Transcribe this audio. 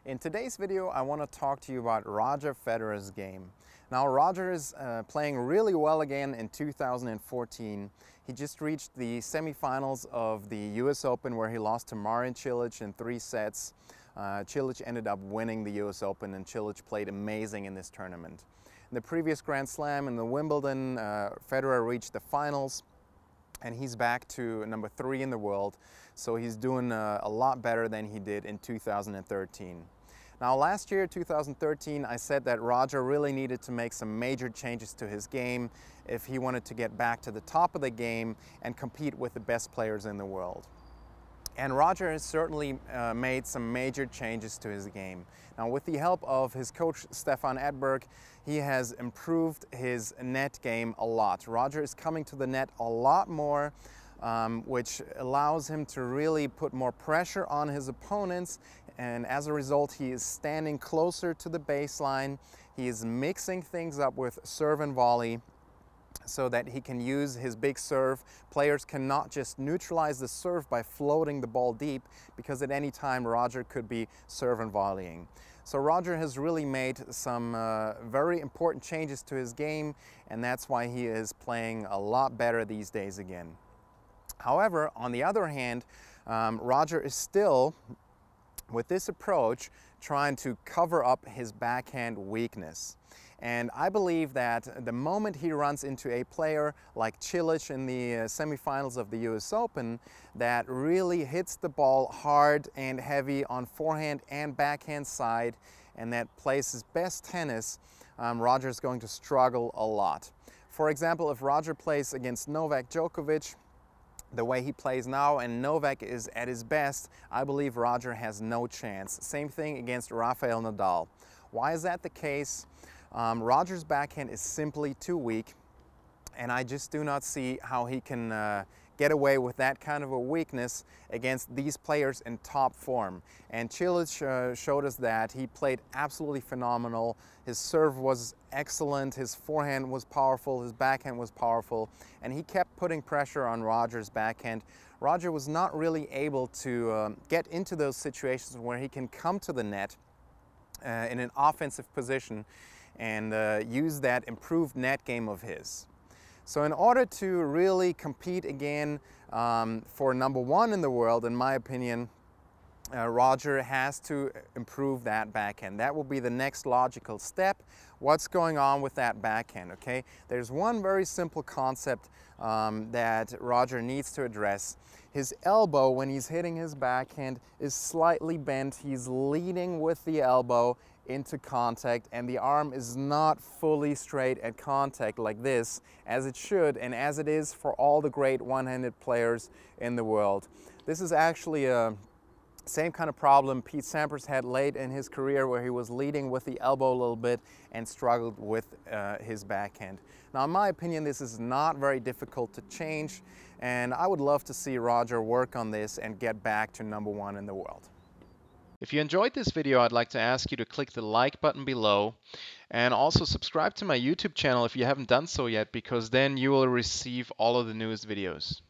In today's video, I want to talk to you about Roger Federer's game. Now, Roger is playing really well again in 2014. He just reached the semifinals of the US Open where he lost to Marin Cilic in 3 sets. Cilic ended up winning the US Open and Cilic played amazing in this tournament. In the previous Grand Slam in the Wimbledon, Federer reached the finals and he's back to number 3 in the world. So he's doing a lot better than he did in 2013. Now last year, 2013, I said that Roger really needed to make some major changes to his game if he wanted to get back to the top of the game and compete with the best players in the world. And Roger has certainly made some major changes to his game. Now with the help of his coach Stefan Edberg, he has improved his net game a lot. Roger is coming to the net a lot more, which allows him to really put more pressure on his opponents, and as a result he is standing closer to the baseline. He is mixing things up with serve and volley so that he can use his big serve. Players cannot just neutralize the serve by floating the ball deep, because at any time Roger could be serve and volleying. So Roger has really made some very important changes to his game, and that's why he is playing a lot better these days again. However, on the other hand, Roger is still, with this approach, trying to cover up his backhand weakness. And I believe that the moment he runs into a player like Cilic in the semifinals of the US Open that really hits the ball hard and heavy on forehand and backhand side, and that plays his best tennis, Roger is going to struggle a lot. For example, if Roger plays against Novak Djokovic the way he plays now and Novak is at his best, I believe Roger has no chance. Same thing against Rafael Nadal. Why is that the case? Roger's backhand is simply too weak, and I just do not see how he can get away with that kind of a weakness against these players in top form. And Cilic showed us that. He played absolutely phenomenal. His serve was excellent, his forehand was powerful, his backhand was powerful, and he kept putting pressure on Roger's backhand. Roger was not really able to get into those situations where he can come to the net in an offensive position and use that improved net game of his. So in order to really compete again for number 1 in the world, in my opinion, Roger has to improve that backhand. That will be the next logical step. What's going on with that backhand, okay? There's one very simple concept that Roger needs to address. His elbow, when he's hitting his backhand, is slightly bent. He's leaning with the elbow into contact, and the arm is not fully straight at contact like this, as it should and as it is for all the great one-handed players in the world. This is actually a same kind of problem Pete Sampras had late in his career, where he was leading with the elbow a little bit and struggled with his backhand. Now, in my opinion, this is not very difficult to change, and I would love to see Roger work on this and get back to number 1 in the world. If you enjoyed this video, I'd like to ask you to click the like button below and also subscribe to my YouTube channel if you haven't done so yet, because then you will receive all of the newest videos.